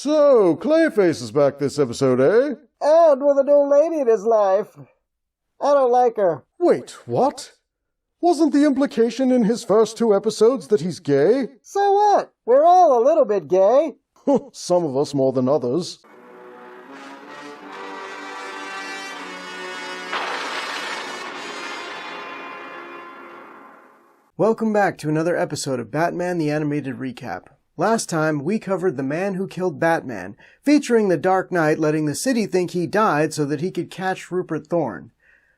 So, Clayface is back this episode, eh? And with a new lady in his life. I don't like her. Wait, what? Wasn't the implication in his first 2 episodes that he's gay? So what? We're all a little bit gay. Some of us more than others. Welcome back to another episode of Batman the Animated Recap. Last time, we covered The Man Who Killed Batman, featuring the Dark Knight letting the city think he died so that he could catch Rupert Thorne.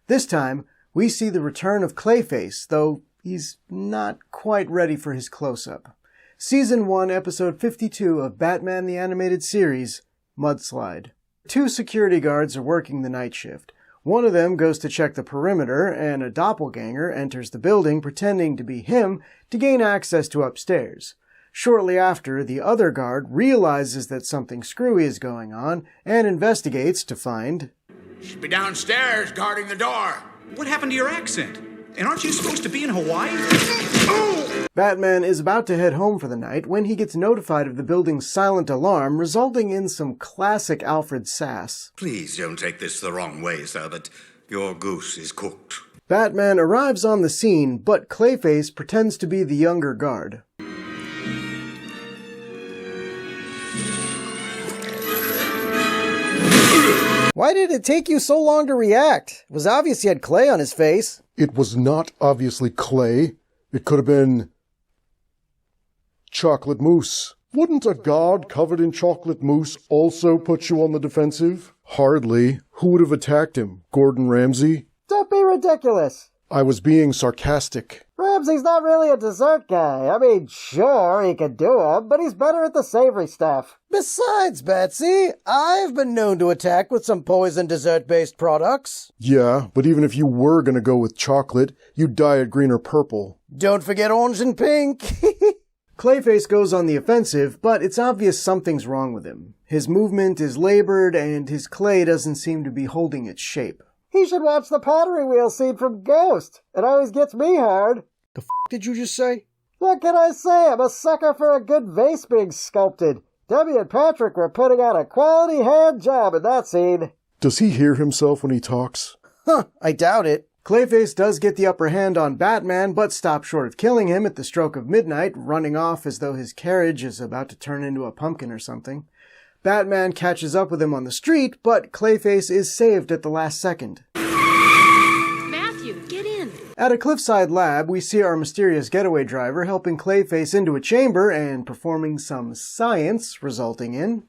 This time, we see the return of Clayface, though he's not quite ready for his close-up. Season 1, Episode 52 of Batman the Animated Series, Mudslide. 2 security guards are working the night shift. One of them goes to check the perimeter, and a doppelganger enters the building pretending to be him to gain access to upstairs. Shortly after, the other guard realizes that something screwy is going on and investigates to find... Should be downstairs guarding the door. What happened to your accent? And aren't you supposed to be in Hawaii? Batman is about to head home for the night when he gets notified of the building's silent alarm, resulting in some classic Alfred sass. Please don't take this the wrong way, sir, but your goose is cooked. Batman arrives on the scene, but Clayface pretends to be the younger guard. Why did it take you so long to react? It was obvious he had clay on his face. It was not obviously clay. It could have been... chocolate mousse. Wouldn't a guard covered in chocolate mousse also put you on the defensive? Hardly. Who would have attacked him? Gordon Ramsay? Don't be ridiculous. I was being sarcastic. Ramsay's not really a dessert guy. I mean, sure, he could do them, but he's better at the savory stuff. Besides, Betsy, I've been known to attack with some poison dessert-based products. Yeah, but even if you were gonna go with chocolate, you'd dye it green or purple. Don't forget orange and pink. Clayface goes on the offensive, but it's obvious something's wrong with him. His movement is labored, and his clay doesn't seem to be holding its shape. He should watch the pottery wheel scene from Ghost. It always gets me hard. The did you just say? What can I say? I'm a sucker for a good vase being sculpted. Debbie and Patrick were putting out a quality hand job in that scene. Does he hear himself when he talks? I doubt it. Clayface does get the upper hand on Batman, but stops short of killing him at the stroke of midnight, running off as though his carriage is about to turn into a pumpkin or something. Batman catches up with him on the street, but Clayface is saved at the last second. Matthew, get in! At a cliffside lab, we see our mysterious getaway driver helping Clayface into a chamber and performing some science, resulting in...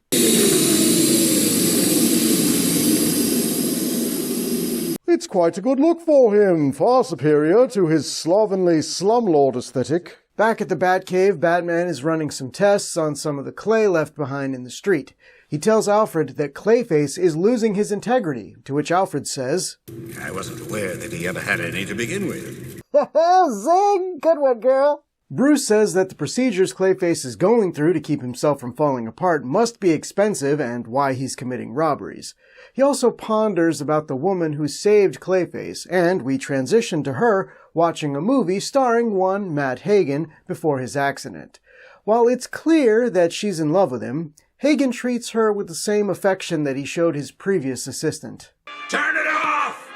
It's quite a good look for him, far superior to his slovenly slumlord aesthetic. Back at the Batcave, Batman is running some tests on some of the clay left behind in the street. He tells Alfred that Clayface is losing his integrity, to which Alfred says, I wasn't aware that he ever had any to begin with. Zing! Good one, girl. Bruce says that the procedures Clayface is going through to keep himself from falling apart must be expensive and why he's committing robberies. He also ponders about the woman who saved Clayface, and we transition to her watching a movie starring one Matt Hagen before his accident. While it's clear that she's in love with him, Hagen treats her with the same affection that he showed his previous assistant. Turn it off!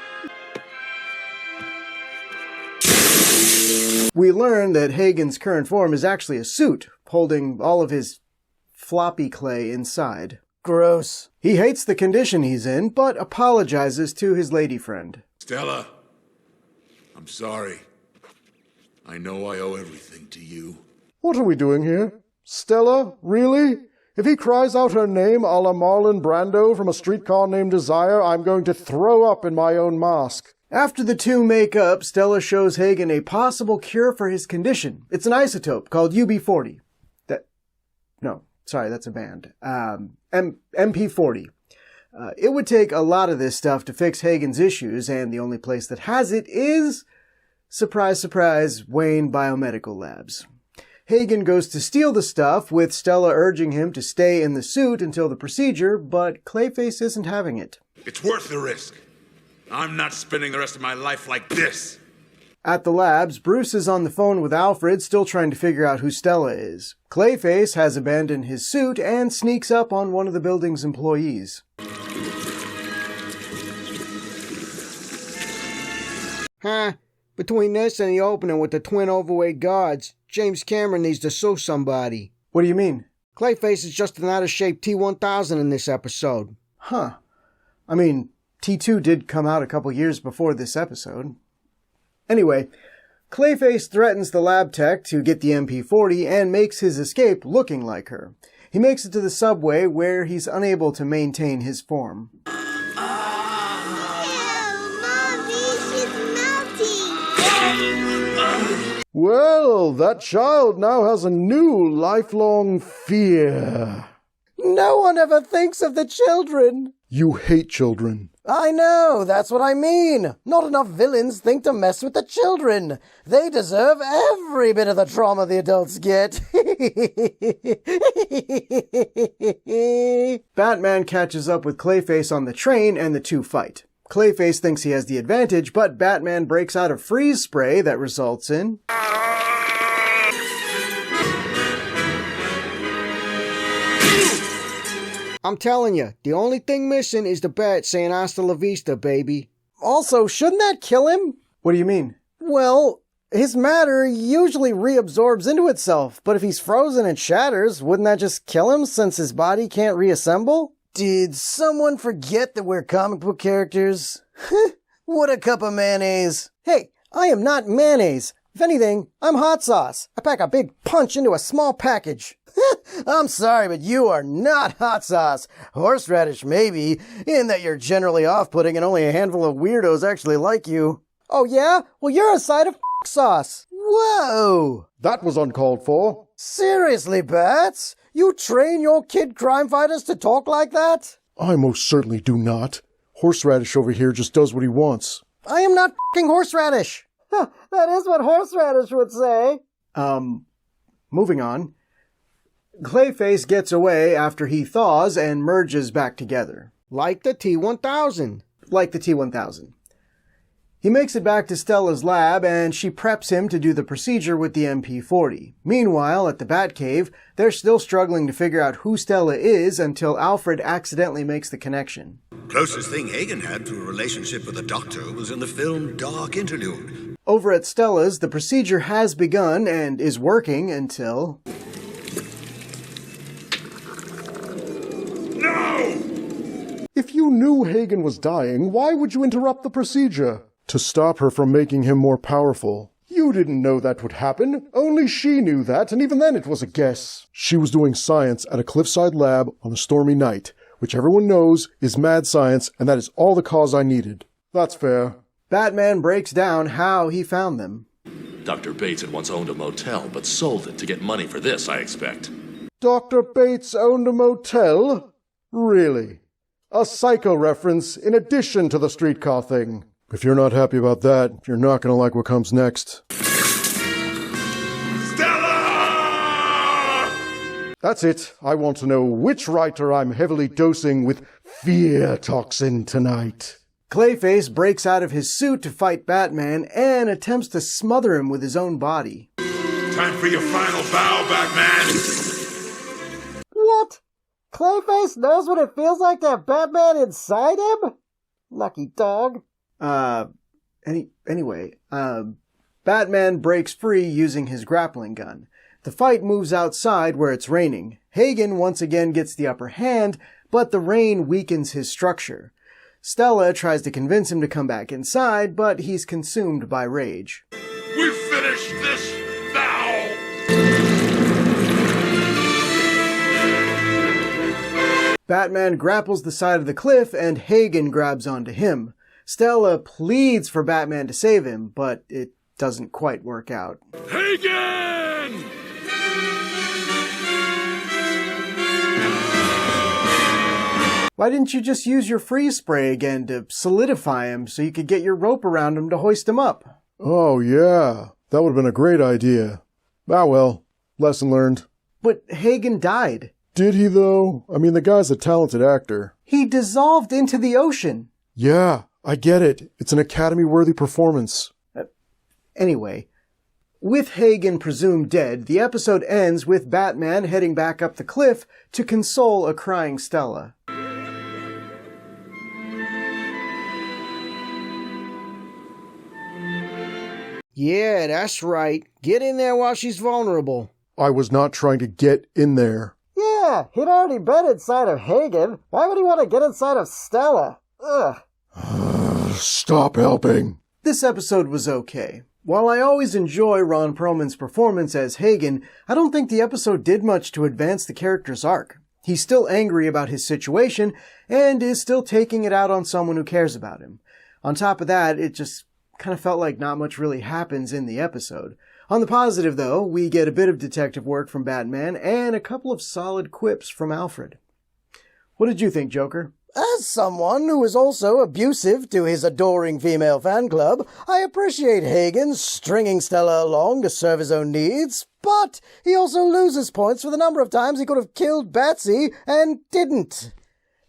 We learn that Hagen's current form is actually a suit, holding all of his floppy clay inside. Gross. He hates the condition he's in, but apologizes to his lady friend. Stella, I'm sorry. I know I owe everything to you. What are we doing here? Stella? Really? If he cries out her name a la Marlon Brando from A Streetcar Named Desire, I'm going to throw up in my own mask. After the two make up, Stella shows Hagen a possible cure for his condition. It's an isotope called UB40. That's a band. MP40. It would take a lot of this stuff to fix Hagen's issues, and the only place that has it is, surprise, surprise, Wayne Biomedical Labs. Hagen goes to steal the stuff, with Stella urging him to stay in the suit until the procedure, but Clayface isn't having it. It's worth the risk. I'm not spending the rest of my life like this. At the labs, Bruce is on the phone with Alfred, still trying to figure out who Stella is. Clayface has abandoned his suit and sneaks up on one of the building's employees. Huh? Between this and the opening with the twin overweight guards, James Cameron needs to sue somebody. What do you mean? Clayface is just an out-of-shape T1000 in this episode. Huh. I mean, T2 did come out a couple years before this episode. Anyway, Clayface threatens the lab tech to get the MP40 and makes his escape looking like her. He makes it to the subway where he's unable to maintain his form. Well, that child now has a new lifelong fear. No one ever thinks of the children. You hate children. I know, that's what I mean. Not enough villains think to mess with the children. They deserve every bit of the trauma the adults get. Batman catches up with Clayface on the train and the two fight. Clayface thinks he has the advantage, but Batman breaks out a freeze spray that results in... I'm telling you, the only thing missing is the bat saying hasta la vista, baby. Also, shouldn't that kill him? What do you mean? Well, his matter usually reabsorbs into itself, but if he's frozen and shatters, wouldn't that just kill him since his body can't reassemble? Did someone forget that we're comic book characters? What a cup of mayonnaise. Hey, I am not mayonnaise. If anything, I'm hot sauce. I pack a big punch into a small package. I'm sorry, but you are not hot sauce. Horseradish, maybe, in that you're generally off-putting and only a handful of weirdos actually like you. Oh yeah? Well, you're a side of sauce. Whoa! That was uncalled for. Seriously, Bats? You train your kid crime fighters to talk like that? I most certainly do not. Horseradish over here just does what he wants. I am not f***ing horseradish. That is what horseradish would say. Moving on. Clayface gets away after he thaws and merges back together. Like the T1000. Like the T1000. He makes it back to Stella's lab and she preps him to do the procedure with the MP40. Meanwhile, at the Batcave, they're still struggling to figure out who Stella is until Alfred accidentally makes the connection. Closest thing Hagen had to a relationship with a doctor was in the film Dark Interlude. Over at Stella's, the procedure has begun and is working until... No! If you knew Hagen was dying, why would you interrupt the procedure? To stop her from making him more powerful. You didn't know that would happen. Only she knew that, and even then it was a guess. She was doing science at a cliffside lab on a stormy night, which everyone knows is mad science, and that is all the cause I needed. That's fair. Batman breaks down how he found them. Dr. Bates had once owned a motel, but sold it to get money for this, I expect. Dr. Bates owned a motel? Really? A Psycho reference in addition to the streetcar thing. If you're not happy about that, you're not going to like what comes next. Stella! That's it. I want to know which writer I'm heavily dosing with fear toxin tonight. Clayface breaks out of his suit to fight Batman and attempts to smother him with his own body. Time for your final bow, Batman! What? Clayface knows what it feels like to have Batman inside him? Lucky dog. Anyway, Batman breaks free using his grappling gun. The fight moves outside where it's raining. Hagen once again gets the upper hand, but the rain weakens his structure. Stella tries to convince him to come back inside, but he's consumed by rage. We finish this now! Batman grapples the side of the cliff and Hagen grabs onto him. Stella pleads for Batman to save him, but it doesn't quite work out. Hagen! Why didn't you just use your freeze spray again to solidify him so you could get your rope around him to hoist him up? Oh, yeah. That would have been a great idea. Ah, well. Lesson learned. But Hagen died. Did he, though? I mean, the guy's a talented actor. He dissolved into the ocean. Yeah, I get it. It's an Academy-worthy performance. Anyway, with Hagen presumed dead, the episode ends with Batman heading back up the cliff to console a crying Stella. Yeah, that's right. Get in there while she's vulnerable. I was not trying to get in there. Yeah, he'd already been inside of Hagen. Why would he want to get inside of Stella? Ugh. Stop helping. This episode was okay. While I always enjoy Ron Perlman's performance as Hagen, I don't think the episode did much to advance the character's arc. He's still angry about his situation, and is still taking it out on someone who cares about him. On top of that, it just kind of felt like not much really happens in the episode. On the positive, though, we get a bit of detective work from Batman, and a couple of solid quips from Alfred. What did you think, Joker? As someone who is also abusive to his adoring female fan club, I appreciate Hagen stringing Stella along to serve his own needs, but he also loses points for the number of times he could have killed Batsy and didn't.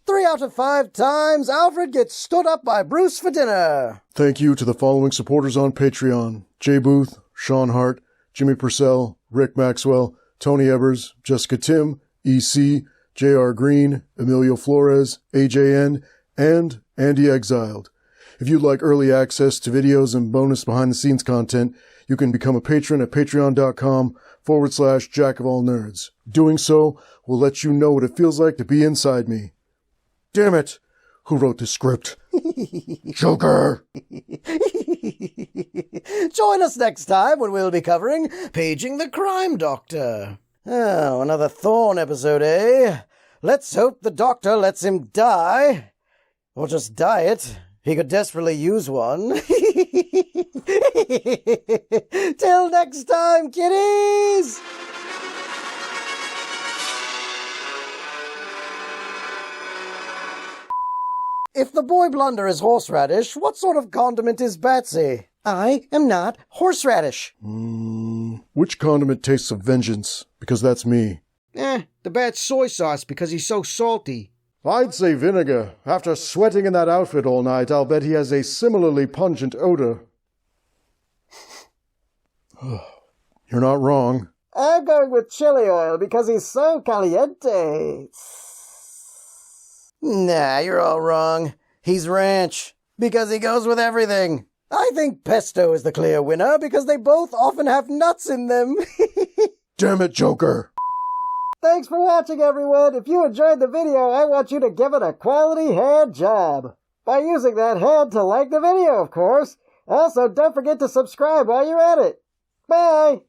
3 out of 5 times, Alfred gets stood up by Bruce for dinner. Thank you to the following supporters on Patreon: Jay Booth, Sean Hart, Jimmy Purcell, Rick Maxwell, Tony Ebers, Jessica Tim, EC, J.R. Green, Emilio Flores, AJN, and Andy Exiled. If you'd like early access to videos and bonus behind-the-scenes content, you can become a patron at patreon.com/jackofallnerds. Doing so will let you know what it feels like to be inside me. Damn it! Who wrote this script? Joker! Join us next time when we'll be covering Paging the Crime Doctor. Oh, another Thorn episode, eh? Let's hope the Doctor lets him die. Or just diet. He could desperately use one. Till next time, kiddies! If the boy blunder is horseradish, what sort of condiment is Batsy? I am not horseradish. Which condiment tastes of vengeance? Because that's me. The bat's soy sauce because he's so salty. I'd say vinegar. After sweating in that outfit all night, I'll bet he has a similarly pungent odor. You're not wrong. I'm going with chili oil because he's so caliente. Nah, you're all wrong. He's ranch because he goes with everything. I think pesto is the clear winner because they both often have nuts in them. Damn it, Joker! Thanks for watching, everyone. If you enjoyed the video, I want you to give it a quality hand job. By using that hand to like the video, of course. Also, don't forget to subscribe while you're at it. Bye!